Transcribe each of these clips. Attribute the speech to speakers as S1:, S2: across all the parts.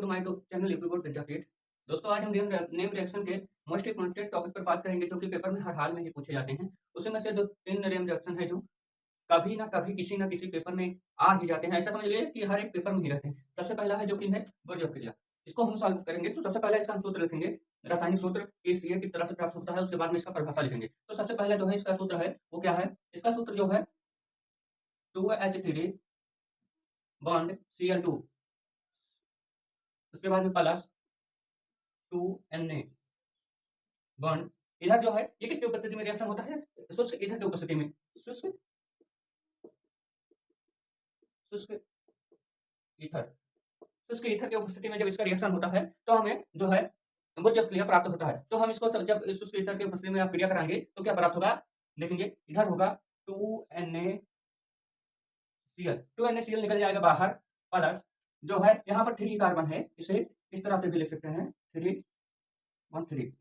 S1: To my channel liquid विद्यापीठ। दोस्तों, आज हम नेम रिएक्शन के मोस्ट इंपॉर्टेंट टॉपिक पर बात करेंगे जो कि पेपर में हर हाल में ही पूछे जाते हैं। उसमें से जो 3 नेम रिएक्शन है जो कभी ना कभी किसी न किसी पेपर में आ ही जाते हैं। ऐसा समझ लीजिए कि हर एक पेपर में ही रहते हैं। सबसे पहला है जो कि है बुर्ज क्रिया। इसको हम सॉल्व करेंगे तो सबसे पहले इसका हम सूत्र लिखेंगे। रासायनिक सूत्र ये किस तरह से प्राप्त होता है, उसके बाद में इसका परिभाषा लिखेंगे। तो सबसे पहले जो है इसका सूत्र है वो क्या है? इसका सूत्र जो है 2H3 बॉन्ड Cl2, उसके बाद में प्लस 2Na बॉन्ड। इधर जो है ये किसकी उपस्थिति में रिएक्शन होता है? शुष्क ईथर की उपस्थिति में। शुष्क शुष्क ईथर शुष्क ईथर की उपस्थिति में जब इसका रिएक्शन होता है तो हमें जो है वो जब क्रिया प्राप्त होता है तो हम इसको जब शुष्क ईथर की उपस्थिति में आप क्रिया कराएंगे तो क्या प्राप्त होगा? देखेंगे इधर होगा 2NaCl निकल जाएगा बाहर, प्लस जो है यहाँ पर 3 कार्बन है, इसे इस तरह से भी लिख सकते हैं 3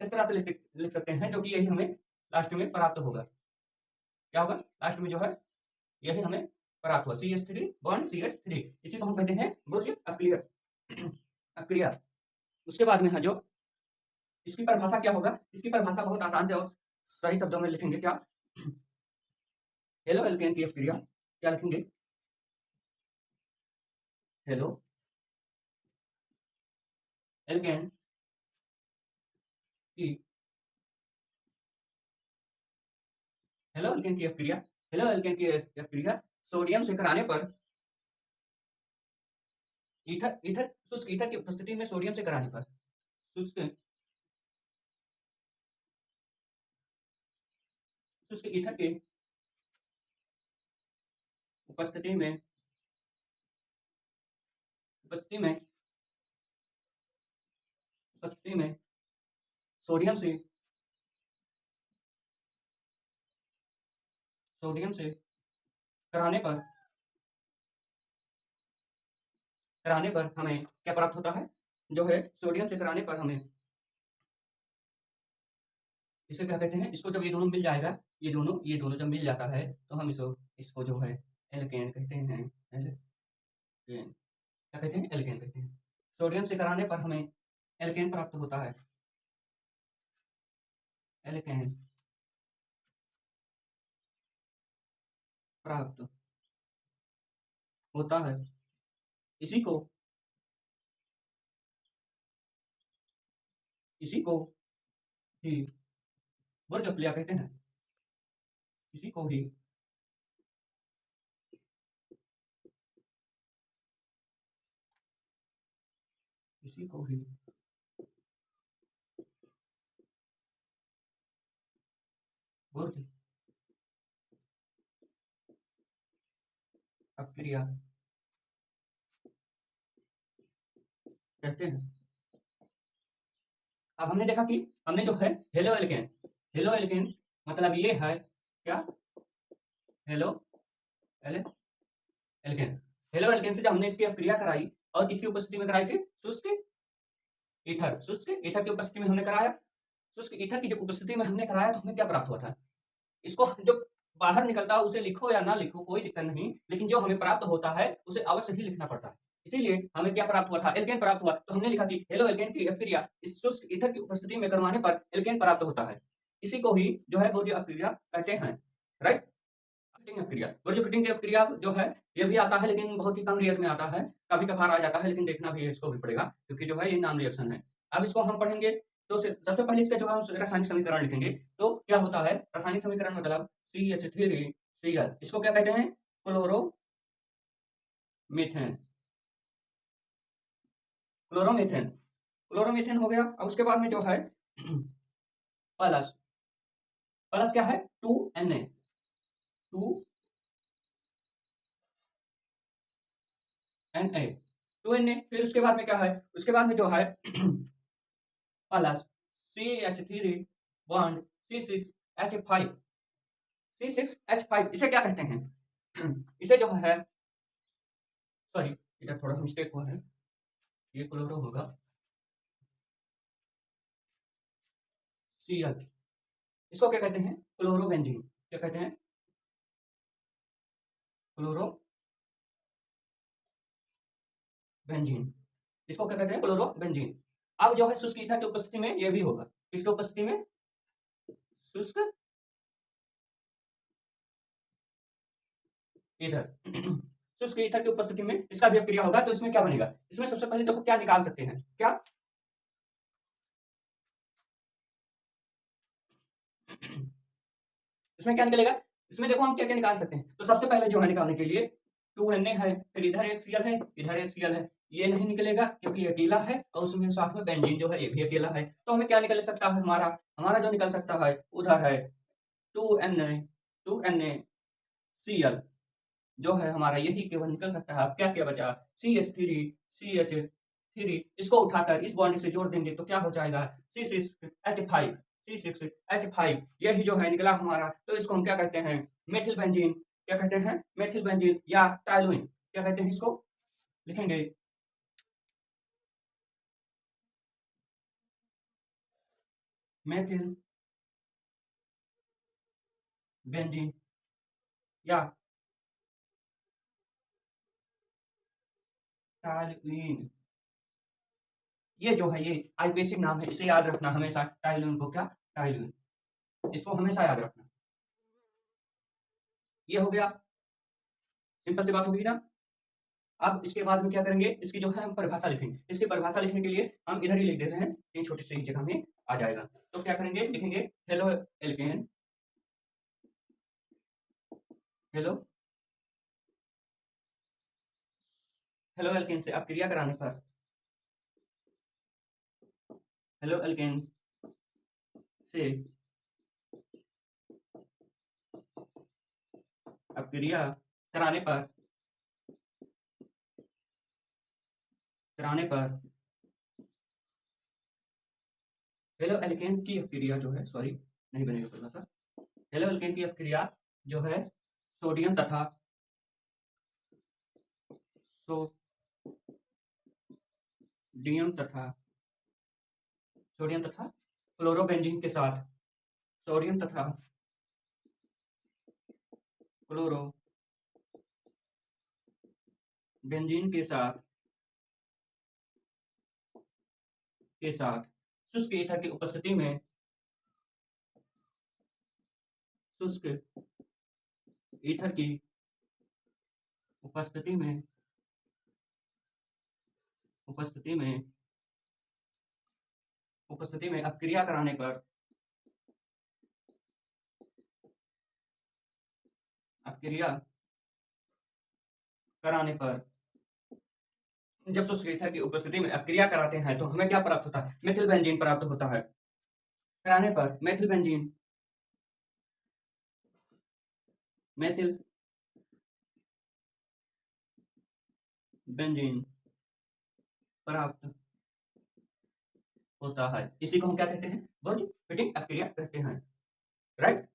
S1: इस तरह से लिख सकते हैं, जो कि यही हमें लास्ट में प्राप्त होगा। क्या होगा लास्ट में? जो है यही हमें प्राप्त हुआ CH3 बॉन्ड CH3। इसी को हम कहते हैं बुर्ज अक्रिया। उसके बाद में है जो इसकी परिभाषा क्या होगा? इसकी परिभाषा बहुत आसान से और सही शब्दों में लिखेंगे। क्या? हेलो एल्केन की अक्रिया। क्या लिखेंगे? हेलो एल्केन की हेलो एल्केन की अक्रिया। हेलो एल्केन की अक्रिया सोडियम से कराने पर ईथर ईथर शुष्क ईथर की उपस्थिति में सोडियम से कराने पर शुष्क शुष्क ईथर की उपस्थिति में उपस्थिति में उपस्थिति में सोडियम से कराने पर हमें क्या प्राप्त होता है? जो है सोडियम से कराने पर हमें इसे क्या कहते हैं? इसको जब ये दोनों मिल जाएगा, ये दोनों जब मिल जाता है तो हम इसको जो है एल्केन कहते हैं। एल्केन क्या कहते हैं? एल्केन कहते हैं। सोडियम से कराने पर हमें एल्केन प्राप्त होता है। एल्केन प्राप्त होता है। इसी को ही बुर्ज क्रिया कहते हैं। इसी को ही इसी को ही बुर्ज अक्रिया कहते हैं। अब हमने देखा कि हमने जो है हेलो एल्केन मतलब ये है क्या? Halo L alkane halo alkane से जब हमने इसकी क्रिया कराई और किसकी उपस्थिति में कराई थी? शुष्क ईथर की उपस्थिति में हमने कराया। शुष्क ईथर की जब उपस्थिति में हमने कराया तो हमें क्या प्राप्त हुआ था? इसको जो बाहर निकलता है उसे लिखो या ना लिखो कोई दिक्कत नहीं, लेकिन जो हमें प्राप्त होता है उसे अवश्य ही लिखना पड़ता है। इसीलिए हमें क्या प्राप्त हुआ था? एल्केन प्राप्त हुआ। तो हमने लिखा कि हेलो एल्केन की अक्रिया इस शुष्क ईथर की उपस्थिति में करवाने पर एल्केन प्राप्त होता है। इसी को ही जो है बुर्ज अक्रिया कहते हैं। राइट? कटिंग अक्रिया, बुर्ज कटिंग की अक्रिया जो है ये भी आता है, लेकिन बहुत ही कम रेयर में आता है। कभी कभार आ जाता है, लेकिन देखना भी इसको भी पड़ेगा क्योंकि जो है ये नाम रिएक्शन है। अब इसको हम पढ़ेंगे तो सबसे पहले इसका जो है रासायनिक समीकरण लिखेंगे। तो क्या होता है रासायनिक समीकरण? मतलब CH3Cl। इसको क्या कहते हैं? क्लोरोमीथेन। क्लोरोमीथेन क्लोरोमीथेन हो गया। अब उसके बाद में जो है प्लस प्लस क्या है? 2Na 2Na फिर उसके बाद में क्या है? उसके बाद में जो है प्लस CH3 बॉन्ड C6H5 इसे क्या कहते हैं? इसे जो है सॉरी इधर थोड़ा सा मिस्टेक हुआ है, ये क्लोरो होगा Cl। इसको क्या कहते हैं? क्लोरोबेंजीन। क्या कहते हैं? क्लोरोबेंजीन। इसको क्या कहते हैं, क्लोरोबेंजीन। अब जो है शुष्क ईथर की उपस्थिति में ये भी होगा, किसकी उपस्थिति में, शुष्क ईथर शुष्क ईथर की उपस्थिति में इसका भी अभिक्रिया होगा। तो इसमें क्या बनेगा, इसमें सबसे पहले देखो क्या निकाल सकते हैं, क्या इसमें क्या निकलेगा, इसमें देखो हम क्या क्या निकाल सकते हैं। तो सबसे पहले जो है निकालने के लिए 2Na है, फिर इधर एक Cl है, इधर एक Cl है, ये नहीं निकलेगा क्योंकि अकेला है और उसमें साथ में बेंजीन जो है ये भी अकेला है। तो हमें क्या निकल सकता है, हमारा हमारा जो निकल सकता है उधर है 2Na जो है हमारा यही केवल निकल सकता है। अब क्या क्या बचा, CH3 इसको उठाकर इस बॉन्ड से जोड़ देंगे तो क्या हो जाएगा, C6H5 C6H5 यही जो है निकला हमारा। तो इसको हम क्या कहते हैं, मेथिल बेंजीन, क्या कहते हैं, मेथिल बेंजीन या टाइलुइन, क्या कहते हैं इसको, लिखेंगे मेथिल बेंजीन या टाइलुइन। ये जो है ये आयुर्वेदिक नाम है, इसे याद रखना हमेशा, टाइलुइन को क्या, टाइलुइन, इसको हमेशा याद रखना। ये हो गया, सिंपल सी बात होगी ना। अब इसके बाद में क्या करेंगे, इसकी जो है हम परिभाषा लिखेंगे। इसकी परिभाषा लिखने के लिए हम इधर ही लिख देते हैं, ये छोटी सी जगह में आ जाएगा। तो क्या करेंगे, लिखेंगे halo alkane, hello hello alkane से अपक्रिया कराने पर, हेलो एल्केन से अपक्रिया कराने पर हेलो एल्केन की अपक्रिया जो है, सॉरी नहीं बनेगा थोड़ा सा, हेलो एल्केन की अपक्रिया जो है सोडियम तथा सोडियम तथा क्लोरोबेंजीन के साथ, सोडियम तथा क्लोरोबेंजीन के साथ शुष्क ईथर की उपस्थिति में, शुष्क ईथर की उपस्थिति में उपस्थिति में उपस्थिति में अपक्रिया कराने पर, अपक्रिया कराने पर जब शुष्क ईथर की उपस्थिति में अपक्रिया कराते हैं तो हमें क्या प्राप्त होता है, मेथिल बेंजीन प्राप्त होता है। कराने पर मेथिल बेंजीन, मेथिल बेंजीन प्राप्त होता है। इसी को हम क्या कहते हैं, बुर्ज फिटिंग अपक्रिया कहते हैं, राइट।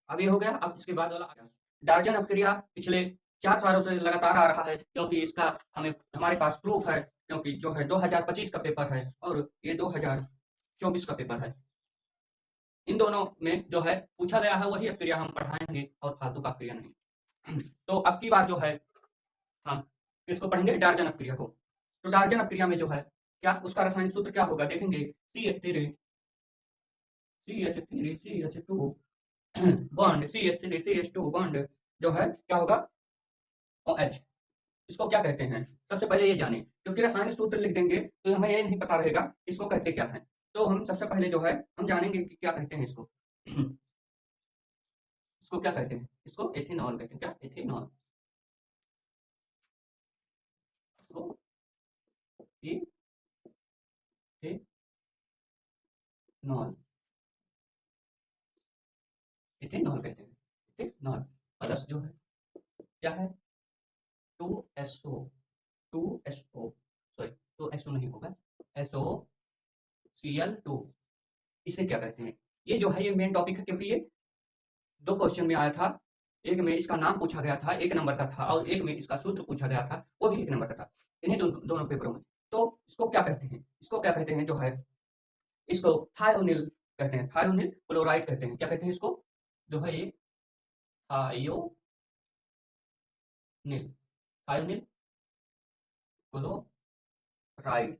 S1: अब ये हो गया। अब इसके बाद वाला आ गया डार्जन अपक्रिया। पिछले 4 सालों से लगातार आ रहा है क्योंकि इसका हमें हमारे पास प्रूफ है, क्योंकि जो है 2025 का पेपर है और ये 2024 का पेपर है। इन दोनों में जो है पूछा गया है वही अपक्रिया हम पढ़ाएंगे और फालतू का अपक्रिया नहीं। तो अब की बार जो है हम किसको पढ़ेंगे, डार्जन अपक्रिया को। तो डार्जन अपक्रिया में जो है क्या उसका रासायनिक सूत्र क्या होगा, देखेंगे CH3 बॉन्ड CH3CH2 बॉन्ड जो है क्या होगा, OH। इसको क्या कहते हैं, सबसे पहले ये जाने, क्योंकि रासायनिक सूत्र लिख देंगे तो हमें ये नहीं पता रहेगा इसको कहते क्या है। तो हम सबसे पहले जो है हम जानेंगे कि क्या कहते हैं इसको। इसको क्या कहते हैं, इसको एथेनॉल कहते हैं, क्या एथेनॉल, इसको एथेनॉल, एथेनॉल कहते हैं, एथेनॉल प्लस जो है क्या है 2SO, 2SO सॉरी 2SO नहीं होगा, SOCl2, इसे क्या कहते हैं। ये जो है ये मेन टॉपिक है क्योंकि ये 2 क्वेश्चन में आया था। एक में इसका नाम पूछा गया था 1 नंबर का था और एक में इसका सूत्र पूछा गया था वो भी 1 नंबर का था, इन्हीं दोनों पेपरों में। तो इसको क्या कहते हैं, इसको क्या कहते हैं जो है, इसको थायोनिल कहते हैं, थायोनिल क्लोराइड कहते हैं। क्या कहते हैं इसको, जो है ये thionyl, thionyl chloride,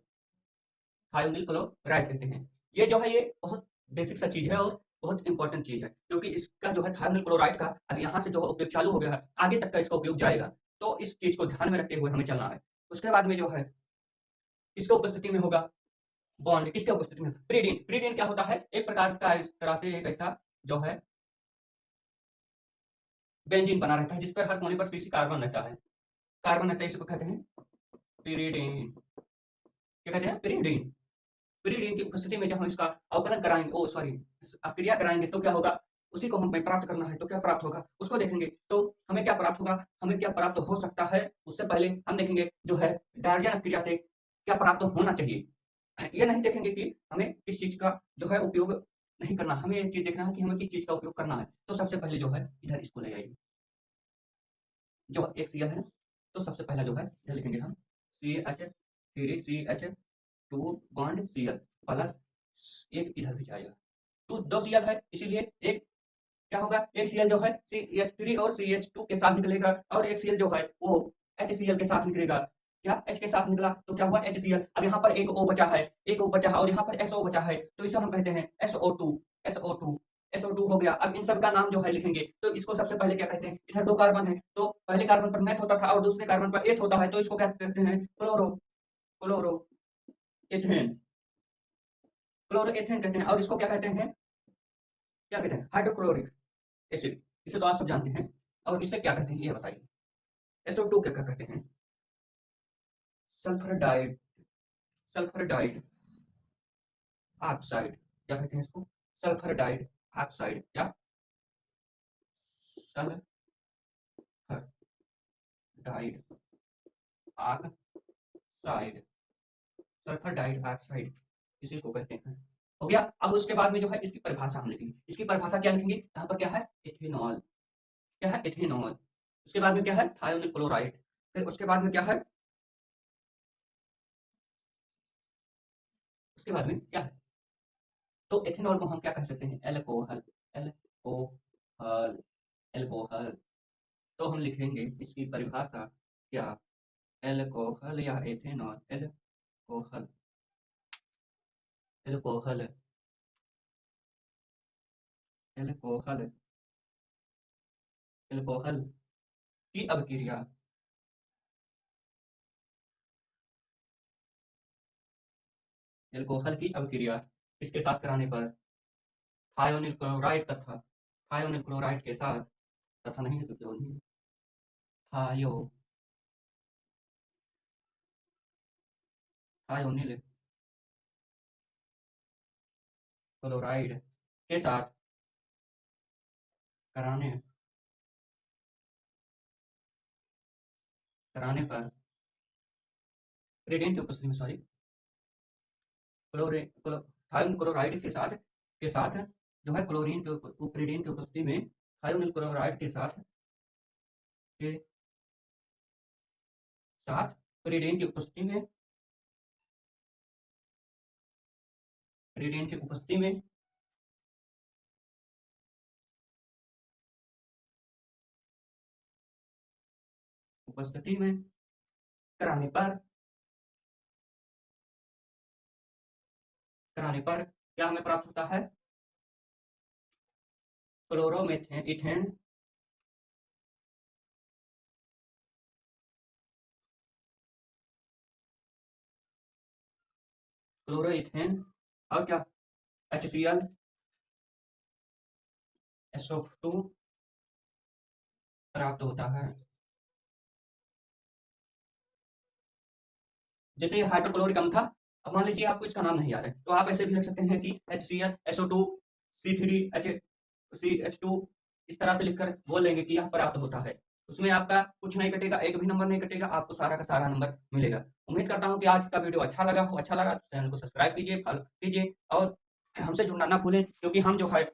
S1: thionyl chloride कहते हैं। ये जो है ये बहुत बेसिक सा चीज़ है और बहुत इंपॉर्टेंट चीज़ है, क्योंकि इसका जो है थायोनिल क्लोराइड का अब यहाँ से जो है उपयोग चालू हो गया है, आगे तक का इसका उपयोग जाएगा। तो इस चीज़ को ध्यान में रखते हुए हमें चलना है। उसके बाद में जो है किसके उपस्थिति में होगा बॉन्ड, किसके उपस्थिति में? प्रीडीन। प्रीडीन क्या होता है? एक प्रकार का इस तरह से एक ऐसा जो है बेंजीन बना रहता है जिस पर हर कोने पर CC कार्बन रहता है। कार्बन रहता है, इसको कहते हैं पिरिडीन। क्या कहते हैं? पिरिडीन। पिरिडीन की उपस्थिति में जब हम इसका अवकलन कराएंगे, क्रिया कराएंगे तो क्या होगा? उसी को हमें प्राप्त करना है, तो क्या प्राप्त होगा उसको देखेंगे। तो हमें क्या प्राप्त होगा, हमें क्या प्राप्त हो सकता है, उससे पहले हम देखेंगे जो है डार्जन क्रिया से क्या प्राप्त होना चाहिए। ये नहीं देखेंगे कि हमें किस चीज का जो है उपयोग नहीं करना, हमें एक चीज देखना है कि हमें किस चीज का उपयोग करना है। तो सबसे पहले जो है इधर इसको ले आइए, जो एक Cl है ना, तो सबसे पहला जो है इधर लिखेंगे हम CH3CH2 बॉन्ड Cl प्लस एक इधर भी जाएगा, तो 2 Cl है, इसीलिए एक क्या होगा, एक Cl जो है CH3 और CH2 के साथ निकलेगा और एक Cl जो है वो HCl के साथ निकलेगा। क्या H के साथ निकला तो क्या हुआ HCl। अब यहाँ पर एक O बचा है, एक O बचा है और यहाँ पर SO बचा है, तो इसे हम कहते हैं SO2। SO2 हो गया। अब इन सब का नाम जो है लिखेंगे, तो इसको सबसे पहले क्या कहते हैं, इधर 2 कार्बन है तो पहले कार्बन पर मेथ होता था और दूसरे कार्बन पर एथ होता है, तो इसको क्या कहते हैं क्लोरो एथेन, क्लोरोएथेन कहते हैं। और इसको क्या कहते हैं, क्या कहते हैं, हाइड्रोक्लोरिक एसिड। इसे तो आप सब जानते हैं। और इसे क्या कहते हैं ये बताइए। SO2 क्या कहते हैं, सल्फर डाइड ऑक्साइड। क्या कहते हैं इसको, सल्फर डाइड ऑक्साइड या sulphur died oxide, sulphur died oxide इसी को कहते हैं। हो गया। अब उसके बाद में जो है इसकी परिभाषा हम लिखेंगे। इसकी परिभाषा क्या लिखेंगे, यहाँ पर क्या है इथेनॉल, क्या है इथेनॉल। उसके बाद में क्या है थायोनिल क्लोराइड। फिर उसके बाद में क्या है, उसके बाद में क्या है, तो एथेनॉल को हम क्या कह सकते हैं, एल्कोहल। एल्कोहल एल्कोहल तो हम लिखेंगे इसकी परिभाषा क्या, एल्कोहल या ethanol. Alcohol alcohol alcohol alcohol की अभिक्रिया, एल्कोहल की अभिक्रिया इसके साथ कराने पर थायोनिल क्लोराइड थायोनिल क्लोराइड के साथ तथा नहीं है तो क्यों नहीं, थायो थायोनिल क्लोराइड के साथ कराने पर प्रीडेंट की उपस्थिति में थायोनिल क्लोराइड के साथ जो है क्लोरीन के प्रीडेंट की उपस्थिति में थायोनिल क्लोराइड के साथ प्रीडेंट की उपस्थिति में प्रीडेंट की उपस्थिति में कराने पर क्या हमें प्राप्त होता है, क्लोरोमेथेन इथेन क्लोरोइथेन और क्या HCl SO2 प्राप्त होता है। जैसे ये हाइड्रोक्लोरिक अम्ल था, अब मान लीजिए आपको इसका नाम नहीं याद है, तो आप ऐसे भी लिख सकते हैं कि HCl SO2 CH2 इस तरह से लिखकर बोल लेंगे कि यह प्राप्त होता है। उसमें आपका कुछ नहीं कटेगा, एक भी नंबर नहीं कटेगा, आपको सारा का सारा नंबर मिलेगा। उम्मीद करता हूँ कि आज का वीडियो अच्छा लगा हो। अच्छा लगा तो चैनल को सब्सक्राइब कीजिए, फॉलो कीजिए और हमसे जुड़ना ना भूलें, क्योंकि हम जो है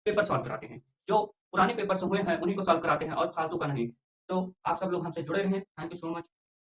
S1: पेपर सॉल्व कराते हैं, जो पुराने पेपर्स हुए हैं उन्हीं को सॉल्व कराते हैं और फालतू का नहीं। तो आप सब लोग हमसे जुड़े रहें। Thank you so much.